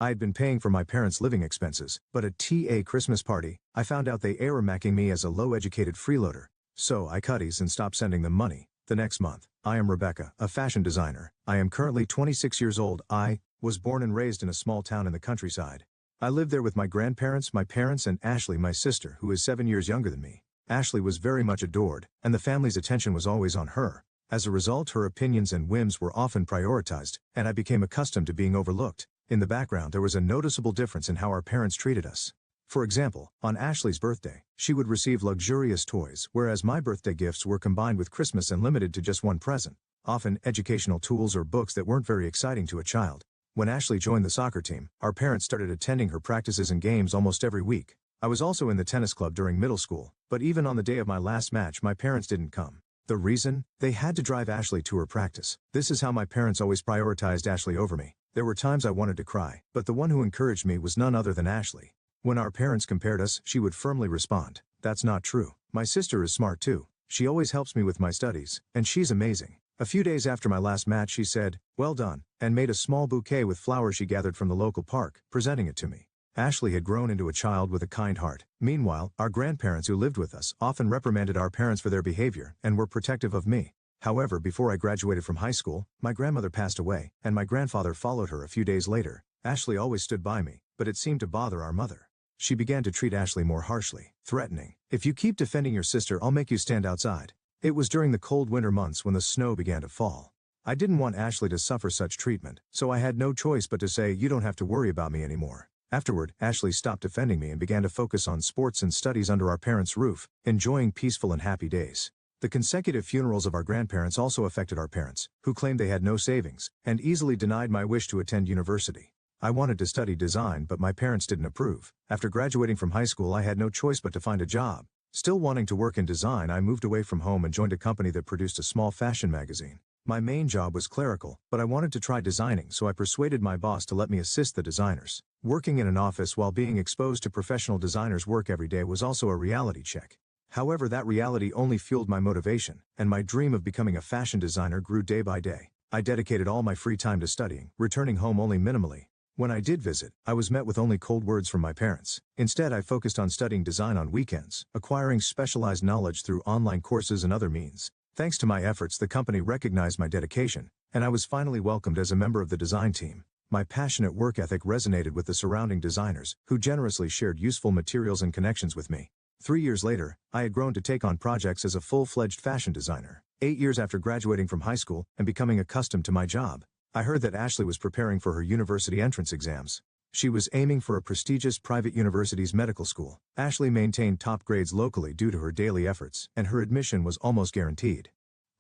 I had been paying for my parents' living expenses, but at TA Christmas party, I found out they earmarking me as a low-educated freeloader. So I cutties and stopped sending them money. The next month, I am Rebecca, a fashion designer. I am currently 26 years old. I was born and raised in a small town in the countryside. I lived there with my grandparents, my parents, and Ashley, my sister, who is 7 years younger than me. Ashley was very much adored, and the family's attention was always on her. As a result, her opinions and whims were often prioritized, and I became accustomed to being overlooked. In the background, there was a noticeable difference in how our parents treated us. For example, on Ashley's birthday, she would receive luxurious toys, whereas my birthday gifts were combined with Christmas and limited to just one present, often educational tools or books that weren't very exciting to a child. When Ashley joined the soccer team, our parents started attending her practices and games almost every week. I was also in the tennis club during middle school, but even on the day of my last match, my parents didn't come. The reason? They had to drive Ashley to her practice. This is how my parents always prioritized Ashley over me. There were times I wanted to cry, but the one who encouraged me was none other than Ashley. When our parents compared us, she would firmly respond, "That's not true. My sister is smart too. She always helps me with my studies, and she's amazing." A few days after my last match, she said, "Well done," and made a small bouquet with flowers she gathered from the local park, presenting it to me. Ashley had grown into a child with a kind heart. Meanwhile, our grandparents who lived with us often reprimanded our parents for their behavior and were protective of me. However, before I graduated from high school, my grandmother passed away, and my grandfather followed her a few days later. Ashley always stood by me, but it seemed to bother our mother. She began to treat Ashley more harshly, threatening, "If you keep defending your sister, I'll make you stand outside." It was during the cold winter months when the snow began to fall. I didn't want Ashley to suffer such treatment, so I had no choice but to say, "You don't have to worry about me anymore." Afterward, Ashley stopped defending me and began to focus on sports and studies under our parents' roof, enjoying peaceful and happy days. The consecutive funerals of our grandparents also affected our parents, who claimed they had no savings, and easily denied my wish to attend university. I wanted to study design, but my parents didn't approve. After graduating from high school, I had no choice but to find a job. Still wanting to work in design, I moved away from home and joined a company that produced a small fashion magazine. My main job was clerical, but I wanted to try designing, so I persuaded my boss to let me assist the designers. Working in an office while being exposed to professional designers' work every day was also a reality check. However, that reality only fueled my motivation, and my dream of becoming a fashion designer grew day by day. I dedicated all my free time to studying, returning home only minimally. When I did visit, I was met with only cold words from my parents. Instead, I focused on studying design on weekends, acquiring specialized knowledge through online courses and other means. Thanks to my efforts, the company recognized my dedication, and I was finally welcomed as a member of the design team. My passionate work ethic resonated with the surrounding designers, who generously shared useful materials and connections with me. 3 years later, I had grown to take on projects as a full-fledged fashion designer. 8 years after graduating from high school and becoming accustomed to my job, I heard that Ashley was preparing for her university entrance exams. She was aiming for a prestigious private university's medical school. Ashley maintained top grades locally due to her daily efforts, and her admission was almost guaranteed.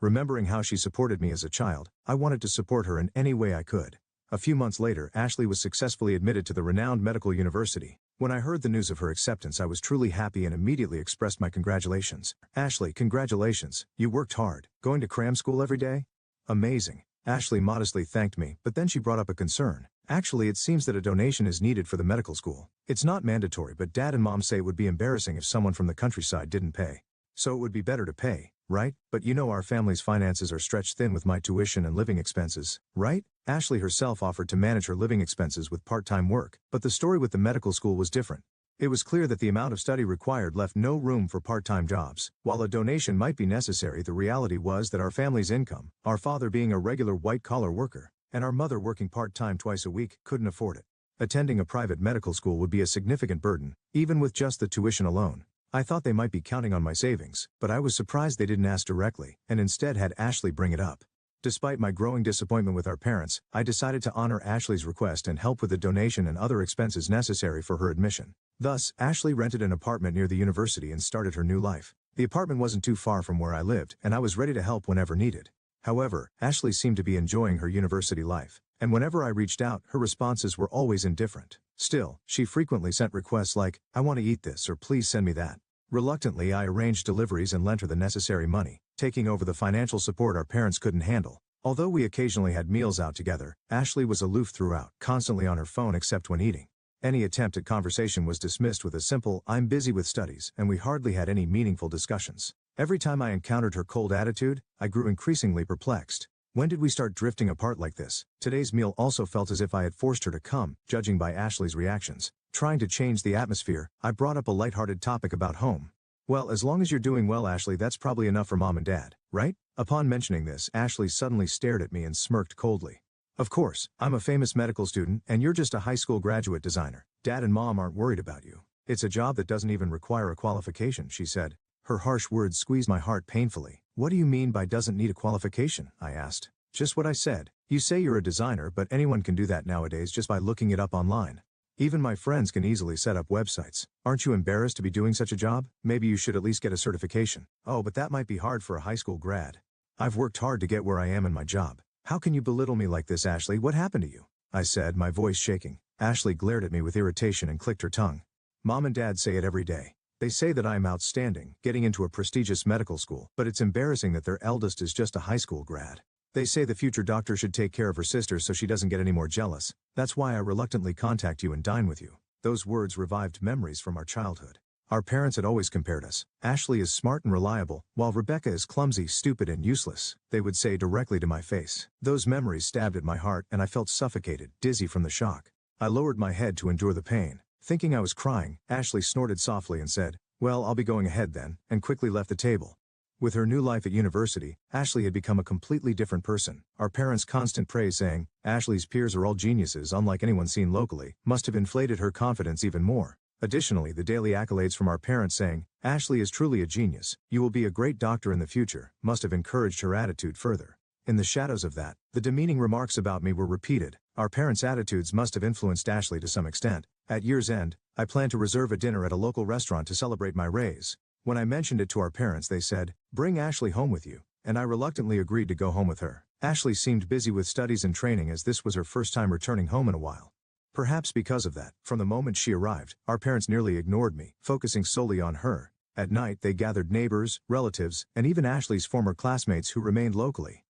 Remembering how she supported me as a child, I wanted to support her in any way I could. A few months later, Ashley was successfully admitted to the renowned medical university. When I heard the news of her acceptance, I was truly happy and immediately expressed my congratulations. "Ashley, congratulations. You worked hard. Going to cram school every day? Amazing." Ashley modestly thanked me, but then she brought up a concern. "Actually, it seems that a donation is needed for the medical school. It's not mandatory, but Dad and Mom say it would be embarrassing if someone from the countryside didn't pay. So it would be better to pay, right? But you know our family's finances are stretched thin with my tuition and living expenses, right?" Ashley herself offered to manage her living expenses with part-time work, but the story with the medical school was different. It was clear that the amount of study required left no room for part-time jobs. While a donation might be necessary, the reality was that our family's income, our father being a regular white-collar worker, and our mother working part-time twice a week, couldn't afford it. Attending a private medical school would be a significant burden, even with just the tuition alone. I thought they might be counting on my savings, but I was surprised they didn't ask directly, and instead had Ashley bring it up. Despite my growing disappointment with our parents, I decided to honor Ashley's request and help with the donation and other expenses necessary for her admission. Thus, Ashley rented an apartment near the university and started her new life. The apartment wasn't too far from where I lived, and I was ready to help whenever needed. However, Ashley seemed to be enjoying her university life, and whenever I reached out, her responses were always indifferent. Still, she frequently sent requests like, "I want to eat this," or "Please send me that." Reluctantly, I arranged deliveries and lent her the necessary money, taking over the financial support our parents couldn't handle. Although we occasionally had meals out together, Ashley was aloof throughout, constantly on her phone except when eating. Any attempt at conversation was dismissed with a simple, "I'm busy with studies," and we hardly had any meaningful discussions. Every time I encountered her cold attitude, I grew increasingly perplexed. When did we start drifting apart like this? Today's meal also felt as if I had forced her to come, judging by Ashley's reactions. Trying to change the atmosphere, I brought up a lighthearted topic about home. Well, as long as you're doing well, Ashley, that's probably enough for mom and dad, right? Upon mentioning this, Ashley suddenly stared at me and smirked coldly. Of course, I'm a famous medical student and you're just a high school graduate designer. Dad and mom aren't worried about you. It's a job that doesn't even require a qualification, she said. Her harsh words squeezed my heart painfully. What do you mean by doesn't need a qualification? I asked. Just what I said. You say you're a designer, but anyone can do that nowadays just by looking it up online. Even my friends can easily set up websites. Aren't you embarrassed to be doing such a job? Maybe you should at least get a certification. Oh, but that might be hard for a high school grad. I've worked hard to get where I am in my job. How can you belittle me like this, Ashley? What happened to you? I said, my voice shaking. Ashley glared at me with irritation and clicked her tongue. Mom and dad say it every day. They say that I'm outstanding, getting into a prestigious medical school, but it's embarrassing that their eldest is just a high school grad. They say the future doctor should take care of her sister so she doesn't get any more jealous. That's why I reluctantly contact you and dine with you. Those words revived memories from our childhood. Our parents had always compared us. Ashley is smart and reliable, while Rebecca is clumsy, stupid, and useless, they would say directly to my face. Those memories stabbed at my heart and I felt suffocated, dizzy from the shock. I lowered my head to endure the pain. Thinking I was crying, Ashley snorted softly and said, "Well, I'll be going ahead then," and quickly left the table. With her new life at university, Ashley had become a completely different person. Our parents' constant praise saying, "Ashley's peers are all geniuses unlike anyone seen locally," must have inflated her confidence even more. Additionally, the daily accolades from our parents saying, "Ashley is truly a genius, you will be a great doctor in the future," must have encouraged her attitude further. In the shadows of that, the demeaning remarks about me were repeated. Our parents' attitudes must have influenced Ashley to some extent. At year's end, I planned to reserve a dinner at a local restaurant to celebrate my raise. When I mentioned it to our parents, they said, "Bring Ashley home with you," and I reluctantly agreed to go home with her. Ashley seemed busy with studies and training as this was her first time returning home in a while. Perhaps because of that, from the moment she arrived, our parents nearly ignored me, focusing solely on her. At night, they gathered neighbors, relatives, and even Ashley's former classmates who remained locally.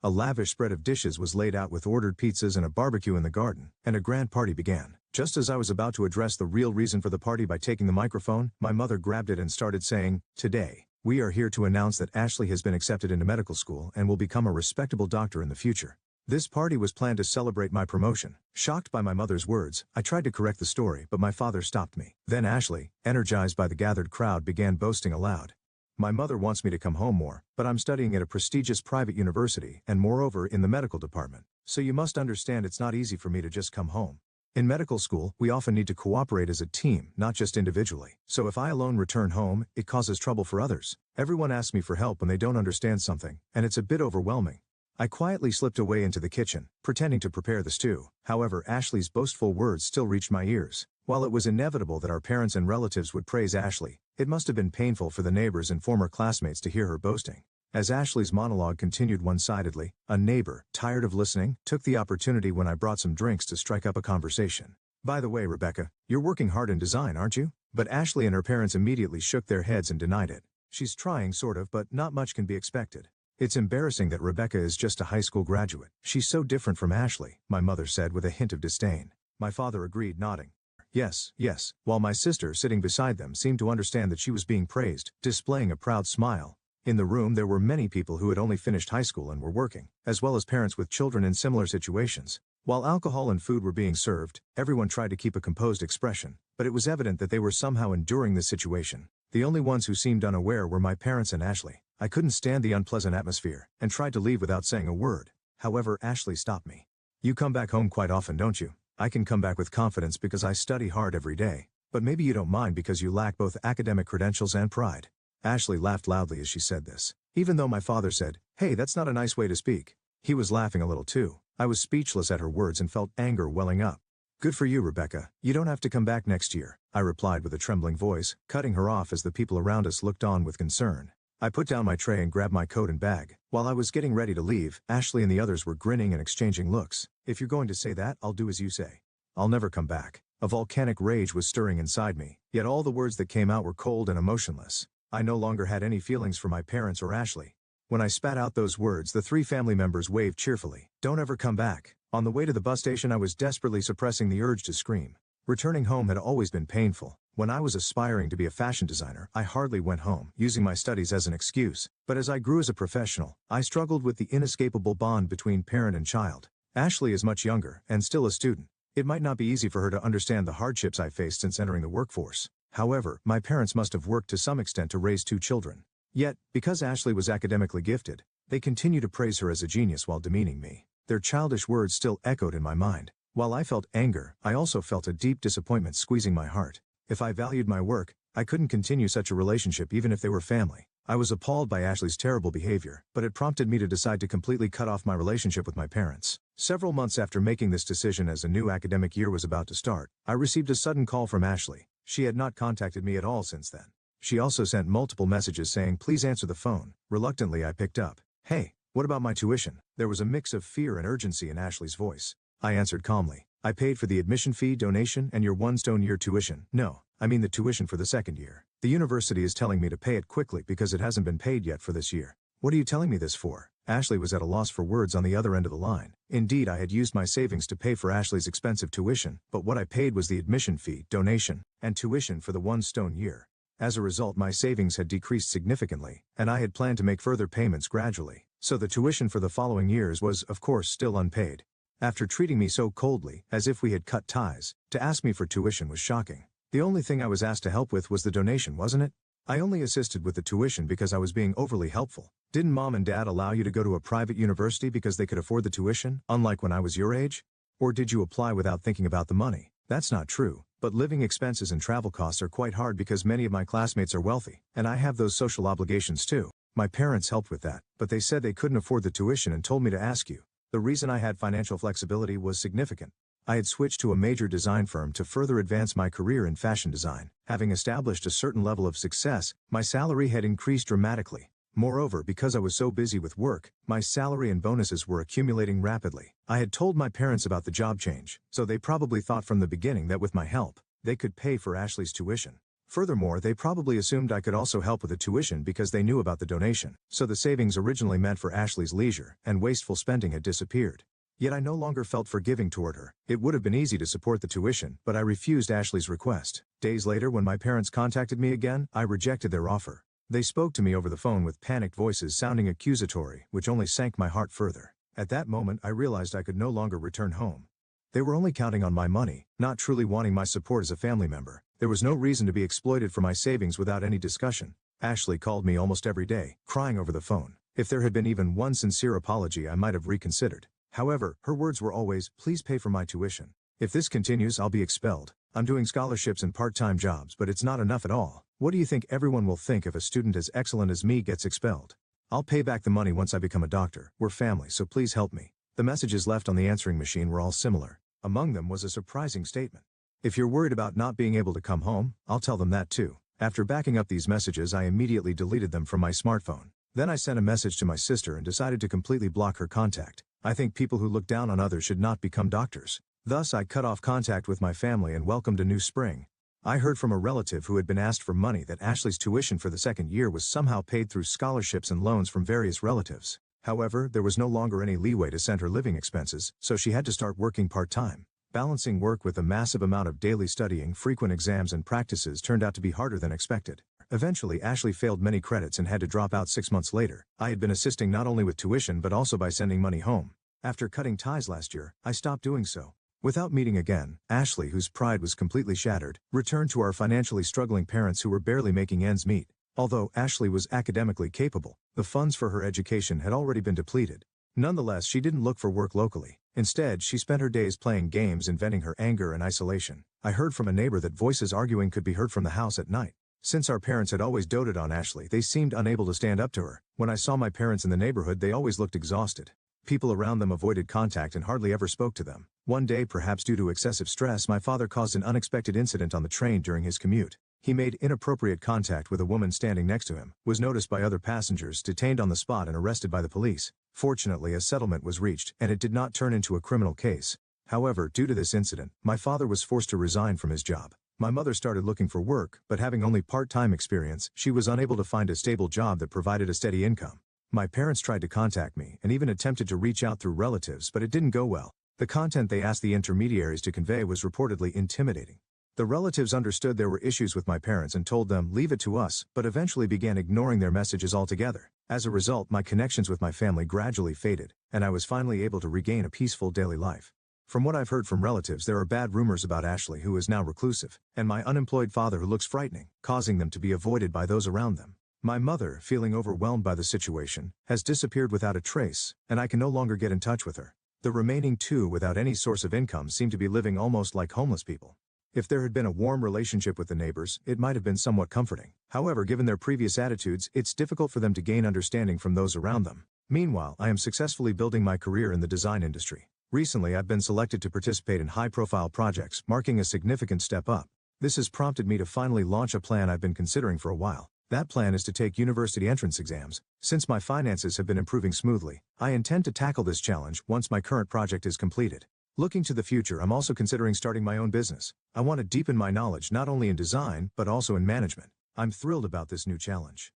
A lavish spread of dishes was laid out with ordered pizzas and a barbecue in the garden, and a grand party began. Just as I was about to address the real reason for the party by taking the microphone, my mother grabbed it and started saying, "Today, we are here to announce that Ashley has been accepted into medical school and will become a respectable doctor in the future." This party was planned to celebrate my promotion. Shocked by my mother's words, I tried to correct the story, but my father stopped me. Then Ashley, energized by the gathered crowd, began boasting aloud. "My mother wants me to come home more, but I'm studying at a prestigious private university and moreover in the medical department. So you must understand it's not easy for me to just come home. In medical school, we often need to cooperate as a team, not just individually. So if I alone return home, it causes trouble for others. Everyone asks me for help when they don't understand something, and it's a bit overwhelming." I quietly slipped away into the kitchen, pretending to prepare the stew. However, Ashley's boastful words still reached my ears. While it was inevitable that our parents and relatives would praise Ashley, it must have been painful for the neighbors and former classmates to hear her boasting. As Ashley's monologue continued one-sidedly, a neighbor, tired of listening, took the opportunity when I brought some drinks to strike up a conversation. "By the way, Rebecca, you're working hard in design, aren't you?" But Ashley and her parents immediately shook their heads and denied it. "She's trying sort of, but not much can be expected. It's embarrassing that Rebecca is just a high school graduate. She's so different from Ashley," my mother said with a hint of disdain. My father agreed, nodding. Yes, while my sister sitting beside them seemed to understand that she was being praised, displaying a proud smile. In the room there were many people who had only finished high school and were working, as well as parents with children in similar situations. While alcohol and food were being served, everyone tried to keep a composed expression, but it was evident that they were somehow enduring this situation. The only ones who seemed unaware were my parents and Ashley. I couldn't stand the unpleasant atmosphere, and tried to leave without saying a word. However, Ashley stopped me. "You come back home quite often, don't you?" "I can come back with confidence because I study hard every day. But maybe you don't mind because you lack both academic credentials and pride." Ashley laughed loudly as she said this. Even though my father said, "Hey, that's not a nice way to speak," he was laughing a little too. I was speechless at her words and felt anger welling up. "Good for you, Rebecca. You don't have to come back next year," I replied with a trembling voice, cutting her off as the people around us looked on with concern. I put down my tray and grabbed my coat and bag. While I was getting ready to leave, Ashley and the others were grinning and exchanging looks. "If you're going to say that, I'll do as you say. I'll never come back." A volcanic rage was stirring inside me, yet all the words that came out were cold and emotionless. I no longer had any feelings for my parents or Ashley. When I spat out those words, the three family members waved cheerfully. "Don't ever come back." On the way to the bus station, I was desperately suppressing the urge to scream. Returning home had always been painful, When I was aspiring to be a fashion designer, I hardly went home, using my studies as an excuse. But as I grew as a professional, I struggled with the inescapable bond between parent and child. Ashley is much younger, and still a student. It might not be easy for her to understand the hardships I faced since entering the workforce. However, my parents must have worked to some extent to raise 2 children. Yet, because Ashley was academically gifted, they continue to praise her as a genius while demeaning me. Their childish words still echoed in my mind. While I felt anger, I also felt a deep disappointment squeezing my heart. If I valued my work, I couldn't continue such a relationship even if they were family. I was appalled by Ashley's terrible behavior, but it prompted me to decide to completely cut off my relationship with my parents. Several months after making this decision as a new academic year was about to start, I received a sudden call from Ashley. She had not contacted me at all since then. She also sent multiple messages saying, "Please answer the phone." Reluctantly, I picked up. "Hey, what about my tuition?" There was a mix of fear and urgency in Ashley's voice. I answered calmly. "I paid for the admission fee, donation, and your 1 year tuition." "No, I mean the tuition for the 2nd year. The university is telling me to pay it quickly because it hasn't been paid yet for this year." "What are you telling me this for?" Ashley was at a loss for words on the other end of the line. Indeed, I had used my savings to pay for Ashley's expensive tuition, but what I paid was the admission fee, donation, and tuition for the 1 year. As a result, my savings had decreased significantly, and I had planned to make further payments gradually, so the tuition for the following years was, of course, still unpaid. After treating me so coldly, as if we had cut ties, to ask me for tuition was shocking. The only thing I was asked to help with was the donation, wasn't it? I only assisted with the tuition because I was being overly helpful. Didn't mom and dad allow you to go to a private university because they could afford the tuition, unlike when I was your age? Or did you apply without thinking about the money? That's not true, but living expenses and travel costs are quite hard because many of my classmates are wealthy, and I have those social obligations too. My parents helped with that, but they said they couldn't afford the tuition and told me to ask you. The reason I had financial flexibility was significant. I had switched to a major design firm to further advance my career in fashion design. Having established a certain level of success, my salary had increased dramatically. Moreover, because I was so busy with work, my salary and bonuses were accumulating rapidly. I had told my parents about the job change, so they probably thought from the beginning that with my help, they could pay for Ashley's tuition. Furthermore, they probably assumed I could also help with the tuition because they knew about the donation, so the savings originally meant for Ashley's leisure and wasteful spending had disappeared. Yet I no longer felt forgiving toward her. It would have been easy to support the tuition, but I refused Ashley's request. Days later, when my parents contacted me again, I rejected their offer. They spoke to me over the phone with panicked voices sounding accusatory, which only sank my heart further. At that moment, I realized I could no longer return home. They were only counting on my money, not truly wanting my support as a family member. There was no reason to be exploited for my savings without any discussion. Ashley called me almost every day, crying over the phone. If there had been even one sincere apology, I might have reconsidered. However, her words were always, "Please pay for my tuition. If this continues, I'll be expelled. I'm doing scholarships and part-time jobs, but it's not enough at all. What do you think everyone will think if a student as excellent as me gets expelled? I'll pay back the money once I become a doctor. We're family, so please help me." The messages left on the answering machine were all similar. Among them was a surprising statement. "If you're worried about not being able to come home, I'll tell them that too." After backing up these messages, I immediately deleted them from my smartphone. Then I sent a message to my sister and decided to completely block her contact. I think people who look down on others should not become doctors. Thus, I cut off contact with my family and welcomed a new spring. I heard from a relative who had been asked for money that Ashley's tuition for the 2nd year was somehow paid through scholarships and loans from various relatives. However, there was no longer any leeway to send her living expenses, so she had to start working part-time. Balancing work with a massive amount of daily studying, frequent exams and practices turned out to be harder than expected. Eventually, Ashley failed many credits and had to drop out 6 months later. I had been assisting not only with tuition but also by sending money home. After cutting ties last year, I stopped doing so. Without meeting again, Ashley, whose pride was completely shattered, returned to our financially struggling parents who were barely making ends meet. Although Ashley was academically capable, the funds for her education had already been depleted. Nonetheless, she didn't look for work locally. Instead, she spent her days playing games and venting her anger and isolation. I heard from a neighbor that voices arguing could be heard from the house at night. Since our parents had always doted on Ashley, they seemed unable to stand up to her. When I saw my parents in the neighborhood, they always looked exhausted. People around them avoided contact and hardly ever spoke to them. One day, perhaps due to excessive stress, my father caused an unexpected incident on the train during his commute. He made inappropriate contact with a woman standing next to him, was noticed by other passengers, detained on the spot and arrested by the police. Fortunately, a settlement was reached, and it did not turn into a criminal case. However, due to this incident, my father was forced to resign from his job. My mother started looking for work, but having only part-time experience, she was unable to find a stable job that provided a steady income. My parents tried to contact me and even attempted to reach out through relatives, but it didn't go well. The content they asked the intermediaries to convey was reportedly intimidating. The relatives understood there were issues with my parents and told them, leave it to us, but eventually began ignoring their messages altogether. As a result, my connections with my family gradually faded, and I was finally able to regain a peaceful daily life. From what I've heard from relatives, there are bad rumors about Ashley, who is now reclusive, and my unemployed father, who looks frightening, causing them to be avoided by those around them. My mother, feeling overwhelmed by the situation, has disappeared without a trace, and I can no longer get in touch with her. The remaining two, without any source of income, seem to be living almost like homeless people. If there had been a warm relationship with the neighbors, it might have been somewhat comforting. However, given their previous attitudes, it's difficult for them to gain understanding from those around them. Meanwhile, I am successfully building my career in the design industry. Recently, I've been selected to participate in high-profile projects, marking a significant step up. This has prompted me to finally launch a plan I've been considering for a while. That plan is to take university entrance exams. Since my finances have been improving smoothly, I intend to tackle this challenge once my current project is completed. Looking to the future, I'm also considering starting my own business. I want to deepen my knowledge not only in design, but also in management. I'm thrilled about this new challenge.